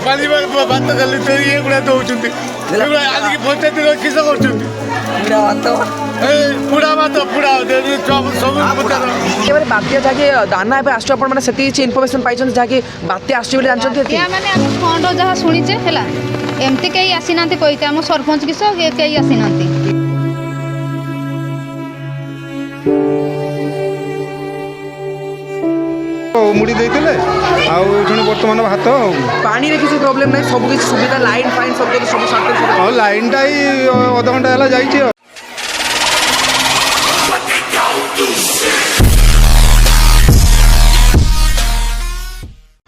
पानी भात खाली तो ये गुड़ा दौरान आज की पंचायत किस कर पुड़ा भात पुड़ा सब बात्या जहाँकि दाना एवं आस मैंने से इनफर्मेशन पाई जहाँकि बात्या आस जानते मैंने फंड जहाँ शुणीचे है एमती कहीं आसी ना कही आम सरपंच किस कहीं आसी ना मुड़ी देते बर्तमान भात पानी रे किसी प्रॉब्लम नहीं सब किसी सुविधा लाइन फाइन सब सब हाँ लाइन टा ही अध घंटा है जाइए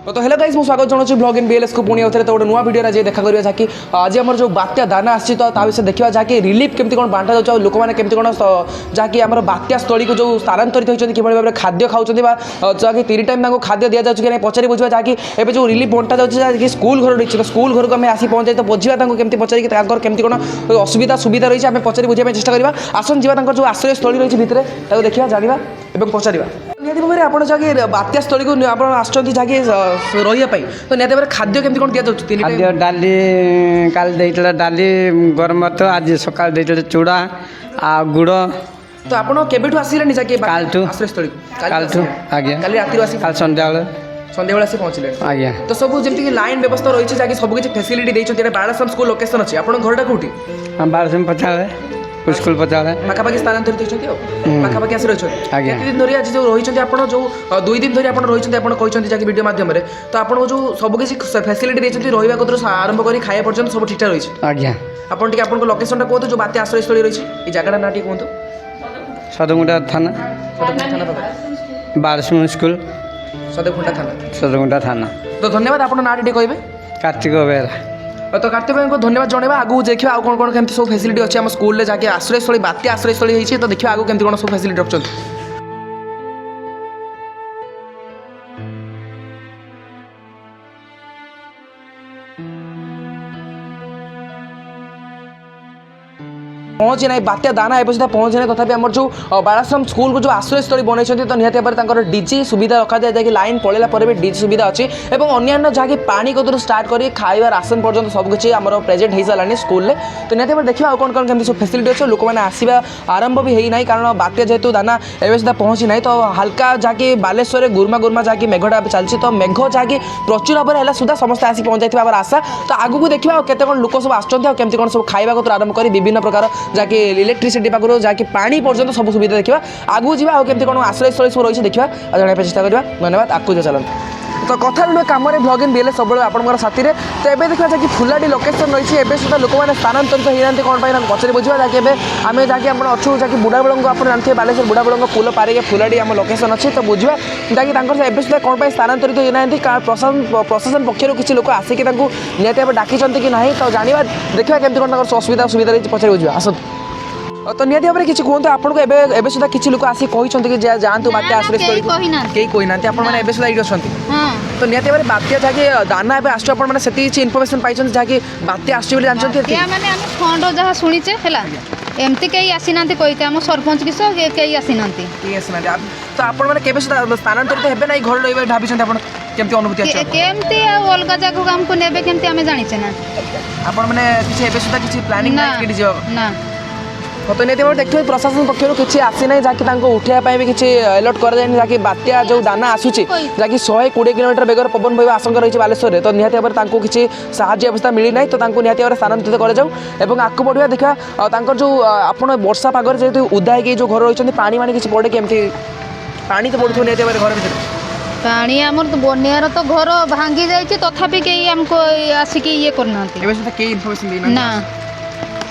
तो हेलो गाइस मु स्वागत जनाऊँ ब्लॉग इन बीएलएस को पुणी होते तो गोटे नुआ वीडियो आज देखा करिया जहाँकि आज आम जो बात्या दाना आसी तो विषय देखा जहाँकि रिलीफ केमती कौन बांटा जाऊँ लोक मैंने केमती कौन जहाँकि आम बात्या स्थली को जो स्थानांतरित होती कि भाव में खाद्य खाऊँ जहाँकि 3 टाइम खाद्य दि जाऊँ कि नहीं पचारि बुझा जहाँकि एवं जो रिलीफ बंटा जाऊँगी स्कूल घर रही तो स्कूल घर को आम आसी पहुँचे तो बुझा केमती पचारिक केमती कौन असुविधा सुविधा रही है आम पचारि बुझे चेष्टा करवा आसन जा जो आश्रय स्थली रही भितर देखा जाना और पचार निहती भाव में आप जहाँकि बात्या स्थली को आप जहाँकि रही तो निहती भाव खाद्य केमती कौन दि जाऊँ खाद्य डाली काल डाली गरम भात आज सका चूड़ा आ गुड़ तो आप केबेठू आसिले जहाँकि कालठू आश्रय स्थली कालठू आज्ञा काली राति आसी काल संध्या सन्ध्या आसी पहुँचले आज्ञा तो सब जमी लाइन व्यवस्था रही है जहाँकि सब किसी फैसिलिटी देखते बालाश्रम स्कूल लोकेशन अच्छी आप घरटा कौटी बारसम पचाड़े स्कूल पचाड़े पाखापाखि स्थानांतरित होती पाखापाखि आसी रही आज्ञा दिन धरी आज जो रही आप जो 2 दिन धरी आप रही आप कहते वीडियो मध्यम तो आपको जो सब किसी फैसिलिटी देखते रहा कतर आरंभ कर खाया पर्यटन सब ठीक ठाक रही आज्ञा आपको लोकेशन कहतु जो बात्या आश्रय स्थली रही है जगह ना टी कहतु सदगुंडा थाना बारसम स्कूल सदगुंडा थाना सदगुंडा थाना तो धन्यवाद आप ना टी कहे कार्तिक बेहरा तो कार्तिक भाई को धन्यवाद जनवा आगू देखिए आउ कौन कौन केमती सब फैसिलिटी अच्छी आम स्कूल जहाँकि आश्रय स्थली बात्या आश्रय स्थली होती तो देखिए आगू केमती कौन सब फैसिलिटी रखते पहुँची ना बात्या दाना ए सुधा पहुँची ना तथापि आम जो बालाश्रम स्कूल को जो आश्रय स्थली बनई तो निहती भाव में डीजी सुविधा रखा जाए जहाँकि लाइन पलैला भी डीजी सुविधा अच्छी और अन्य जहाँकि पानी कदर स्टार्ट कर खाଇବା राशन पर्यटन सबकि आम प्रेजेंट हो सारा स्कूल में तो निहती भाव देखिए कौन कौन केमती सब फैसिलिटी अच्छे लोक मैंने आसवा आरंभ भी होना कारण बात्या जेहेतु दाना ए सुधा पहुँची ना तो हल्का जहाँकि बालेश्वर गुर्मा गुर्मा जहाँकि मेघटा चलती तो मेघ जहाँकि प्रचुर भाव में है सुधा समस्त आसी पहुँच जाए आशा तो आगू देखिए केते कौन लोक सब आमती कौन सब खाଇବା कतर आरंभ कर विभिन्न प्रकार जहाँकि इलेक्ट्रिसिटी पाखु जहाँकि पानी पर्यटन सब सुविधा देखा आगू जा केमती कौन आश्रय स्थली सब रही देखा जाना चेष्टा करवा धन्यवाद आगू चलते तो कथा कम ब्लॉग इन बीएलएस सब आपंकर साथी में तो ये देखा जहाँकि फुलाडी लोकेशन रही है सुधा लोक मैंने स्थानांतरित होना कौन पाई पचारि बुझा जहाँकि आम जहाँकि अच्छू जहाँकि बुढ़ाबेल आप जानते बालेश्वर बुढ़ाबेल पुल पारिक फुलाडी आम लोकेशन अच्छी तो बुझा जहाँकि एवं सुधा कौन स्थानांतरित होना प्रशासन पक्षर किसी लोक आसिक निहती भाव डाकी कि ना तो जाना देखा केमती कौन असुविधा सुविधा रही पचारि बुझा आस तो निहती भाव में किसी कहते आपको एवं सुधा किसी लोक आसिक कहते कि जातु बात्या आश्रय स्थली कहीं कही ना आपने सुधा ये अच्छा तो निहती भाव बात्या जहाँकि दाना एवं आस मैंने से इनफर्मेशन पाई जहाँकि बात्या आस जानते मैंने फंड जहाँ शुणीचे है एमती कहीं आसी ना कही आम सरपंच किस कहीं आसी ना तो आप स्थानांतरित हेबे ना घर रही भाई केमती अनुभूति केमती अलग जगह आमको नेबे केमती आम जाचे ना आपण मैंने किसी सुधा किसी प्लानिंग ना तो नहीं देखिए प्रशासन पक्षर किसी आसी ना जहाँकि उठाई भी किसी अलर्ट कर जहाँकि बात्या जो दाना आसूची जहाँकि 120 किलोमीटर बेगर पवन बह आशंका रही है बालेश्वर में तो निहती भाव में किसी साहाय्य अवस्था मिली ना तो निहती भाव स्थानांतरित कर जाऊ और आगे बढ़िया देखा जो आप वर्षा पागर जेहतु उदा है जो घर रही पानी मानी किसी पड़े केमती पानी तो पड़ू निहती भाव घर भर पानी आमर तो बनियार तो घर भांगी जाइए तथापि कहीं आमको आसिक ये करना ना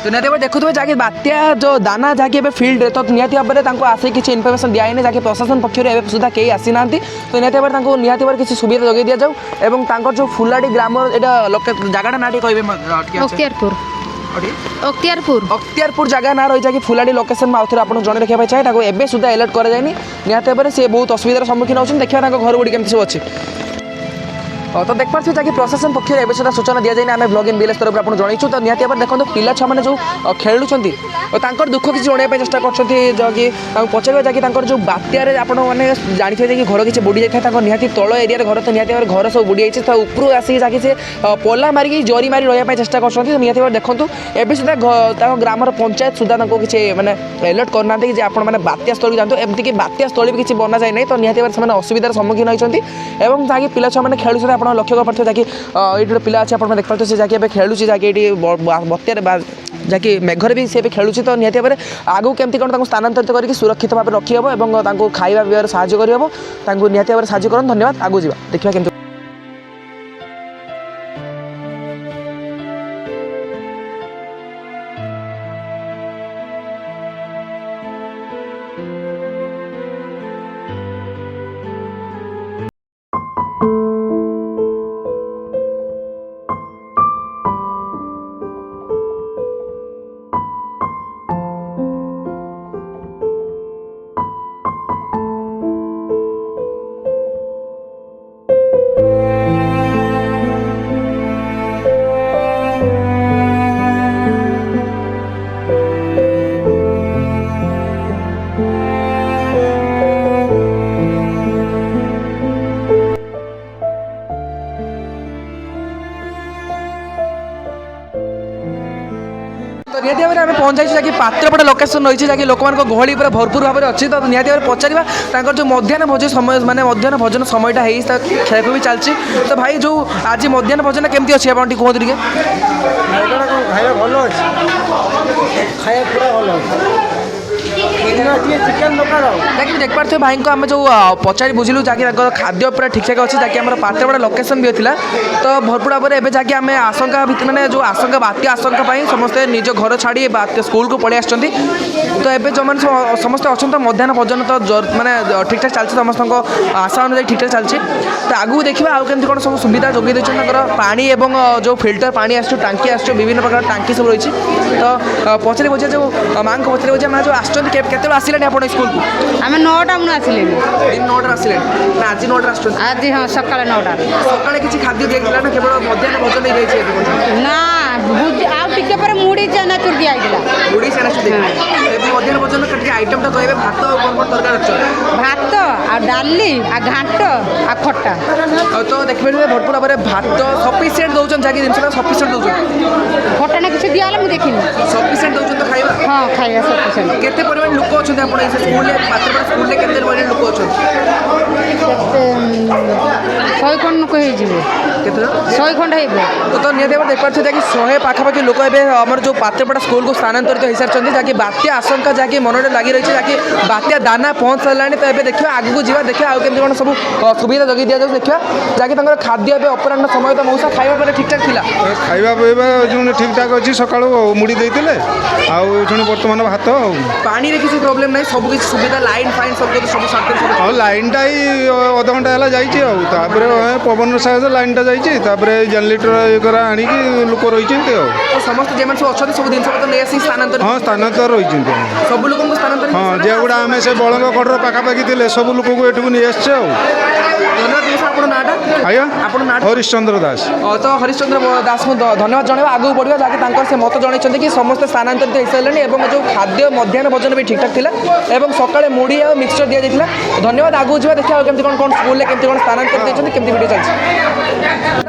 तो निहती भाव देखुए जहाँकि बात्या जो दाना जहाँकि फिल्ड तो निहती भाव में आसिक किसी इनफर्मेशन दिखाई जहाँकि प्रशासन पक्षर एवं सुधा कहीं आसी ना तो निहती भाव निहती भाव किसी सुविधा जोगे दि जाऊ और जो फुलाडी ग्राम जगह ना कहे अख्तियारपुर जगह ना रही है फुलाडी लोकेशन में आउे आपको जन रखा चाहिए एवं सुधा अलर्ट कर निहती भाव में सी बहुत असुविधार सम्मुखीन होती देखिए घर गुड़ी केमती सब अच्छे तो देख पार्थे जहाँकि प्रशासन पक्ष ए सुधा सूचना दी जाए आम ब्लॉग इन विलेज तरफ आपको जनईचु तो निहती भाव देखो पिला छुआ मैंने जो खेलुंट दुख किसी जनवाई चेष्टा कर पचार जहाँकि जो बात्यार आपने जानते हैं कि घर किसी बुड़ी जाए निहती तल एरिया घर तो निहती घर सब बुड़ी जाइए तो ऊपर आसिक जहाँकि से पला मारिक जरी मारी रही चेष्टा कर निहती भाव देखो एवं सुधा ग्रामर पंचायत सुधा किसी मैंने अलर्ट करना कि आप बात्या स्थल जातु एमतीक बात्या स्थल भी किसी बना जाए ना तो निहती भाव से असुविधार सम्मुखीन होती और जहाँकि पिला छुआ मैंने खेलुं आप लक्ष्य कर पार्थे जहाँकि ये गोटे पिला अच्छे आप देख पार्थे से जहाँकि खेलुँ जहाँकि ये बत्यार जहाँकि मेघर भी सी खेलुची तो निहती भाव आगू केमती कौन स्थानांतरित करके सुरक्षित भाव रखी हे और खाଇବା पिबार साहाय्य करहब निहती भाव साहाय्य कर धन्यवाद आगू जा देखा केमती तो निहती भाव में पहुँचाई जहाँकि पात्रपड़ा लोकेशन रही है लोक गहली पूरा भरपूर भाव में अच्छी तो निहती भाव पचार जो मध्याह्न भोजन समय माने मध्याह्न भोजन समयटा है खेल भी चलती तो भाई जो आज मध्याह्न भोजन केमती अच्छी आप कहते टे खाया भल अच्छे खाया पूरा भल चिकेन दरकार जहाँकि देख पार्थे भाई को आम जो पचारि बुझिलु जहाँकि खाद्य पूरा ठीक ठाक अच्छे जहाँकि आम पात्रपड़ा लोकेशन भी होता तो भरपूर भाव में जहाँकि आम आशंका मैंने जो आशंका बात्या आशंका समस्ते निज घर छाड़ी बात्या स्कूल को पलि आसुँच तो ये जो मैंने समस्ते अच्छा मध्याह्न भोजन तो मैंने ठीक ठाक चलती समस्त आशा अनुसार ठीक ठाक चलती तो आगू देखा आउ केमती कौन सब सुविधा जोगे देर पानी एवं जो फिल्टर पानी आस टांकी आस विभिन्न प्रकार टांकी सब रही तो पचारि बुझे जो माँ को पचारि बुझे माँ जो आसते आसिले आप स्कूल को आम 9टा मुझे आसिले दिन 9टा आसिले ना आज 9टा आस आज हाँ सका 9टा सका किसी खाद्य दिया ना केवल मध्याह्न भोजन ही रही ना आगे पर मुड़ी चनाचुर दिया मुड़ी चनाचुर मध्याह्न भोजन आइटम तो कहे भात कौन तरकार अच्छे भात आ डाली आ घाट आ खट्टा तो देखिए भरपूर भाव में भात सफिसीयंट दौरान जहाँकि जिन सफिसीयंट दौरान खट्टा ना किसी दिया मुझे देखनी सफिसीयंट दौरान तो खाଇବା हाँ खाଇବା सफिसीयंट केते परिमाण लोक अच्छा आप स्कूल पात्रपड़ा स्कूल केते परिमाण लोक अच्छा 100 खंड लोक केते 100 खंड तो निहती भाव देख पार्थे जहाँकि 100 पाखापाखि लोक एमर जो पात्रपड़ा स्कूल को स्थानांतरित हो सारी जहाँकि बात्या आशंका जहाँकि मन में लगी रही है जहाँकि बात्या दाना पहुँच सारा तो ये देखा आगू जा देखा आउ केमती कौन सब सुविधा जगह दि जाए देखा जहाँकि खाद्य अपराह समय तो मौसा खाଇବା ठीक ठाक थिला खाଇବା ପିଇବା ଯେଉଁ ଠିକ୍ ଠାକ୍ ଅଛି ସକାଳୁ ମୁଢ଼ି ଦେଇଥିଲେ ଆଉ ଏଇଠୁଣି ବର୍ତ୍ତମାନ ଭାତ ଆଉ पानी रे किसी प्रॉब्लम नहीं सब किसी सुविधा लाइन फाइन सब सब ଆଉ ଲାଇନ୍ଟା ଏଇ ଅଧଘଣ୍ଟା ହେଲା ଯାଇଛି ଆଉ ତାପରେ ପବନର ସାହାଯ୍ୟରେ ଲାଇନ୍ଟା ଯାଇଛି ତାପରେ ଜେନେରେଟର ଇଏ କରା ଆଣିକି ଲୋକ ରହିଛନ୍ତି ଆଉ समस्त जेमन सब अच्छा सब जिन पत्र नहीं आसी स्थानांतरित ହଁ ସ୍ଥାନାନ୍ତର ରହିଛନ୍ତି सब लोक स्थानांतरित ହଁ ଯେଉଁଗୁଡ଼ା ଆମେ ସେ ବଳଙ୍ଗ କଡ଼ର ପାଖାପାଖି ଥିଲେ ସବୁ ଲୋକଙ୍କୁ ଏଠିକୁ ନେଇ ଆସିଛେ ଆଉ धन्यवाद ଆପଣ ନାଟା ଆଜ୍ଞା ଆପଣ ନାଟା ହରିଶ୍ଚନ୍ଦ୍ର ଦାସ तो हरिश्चंद्र दास को धन्यवाद जन आगू बढ़ा जहाँकि से मत जन कि समस्त स्थानांतरित हो सारे और जो खाद्य मध्याह्न भोजन भी ठीक ठाक थिला एवं सकाଳେ मुढ़ी और मिक्सचर दि जाइए धन्यवाद आगू जा देखा केमती कौन कौन स्कूल केमती कौन स्थानांतरित होती केमती वीडियो चलती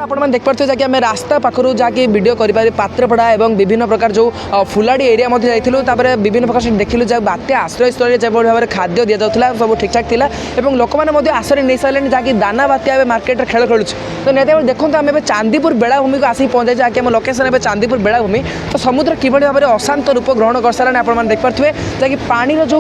आपने देख पार्थे जहाँकि आम रास्ता पाखु जहाँकि वीडियो कर पात्रपड़ा और विभिन्न प्रकार जो फुलाड़ी एरिया जाइए विभिन्न प्रकार देखिलु जहाँ बात्या आश्रय स्थल जो भाव में खाद्य दि जाता सब ठीक ठाक थिला और लोक मैंने आश्रय नहीं सारे जहाँकि दाना बात्या मार्केट खेल खेलुँ तो निहती देखो आम चांदीपुर बेलाभूमि को आसिक पहुँचे जहाँकि आम लोकेशन है चांदीपुर बेलाभूमि तो समुद्र किभली भाव में अशांत रूप ग्रहण कर सारे आपने देख पारे जहाँकि पानीर जो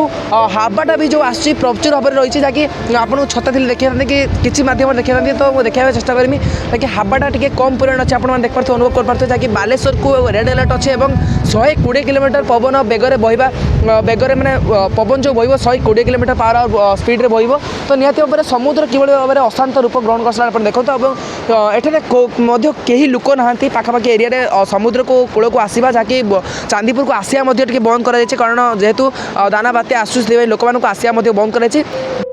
हावाटा भी जो आसी प्रचुर भाव में रही है जहाँकि आपको छता थी देखा कि किसी मध्यम देखा तो मुझे देखा चेष्टा करमी ताकि हावाटा टी कम परिमाण अच्छे आप देख पारे अनुभव कर पारे जहाँकि बालेश्वर को रेड अलर्ट अच्छे और 120 किलोमीटर पवन बेगर बहवा बेगर मैंने पवन जो बहब 120 किलोमीटर पार आवर स्पीड बहब तो निहती भाव में समुद्र किभली भाव में अशांत रूप ग्रहण कर सारे देखो एठारे कहीं लोक ना पाखापाखि एरिया समुद्र को कूल को आसवा जहाँकि चांदीपुर को आसिया बंद कर कारण जेहेतु दाना बात्या आसूस लोक आसिया बंद कर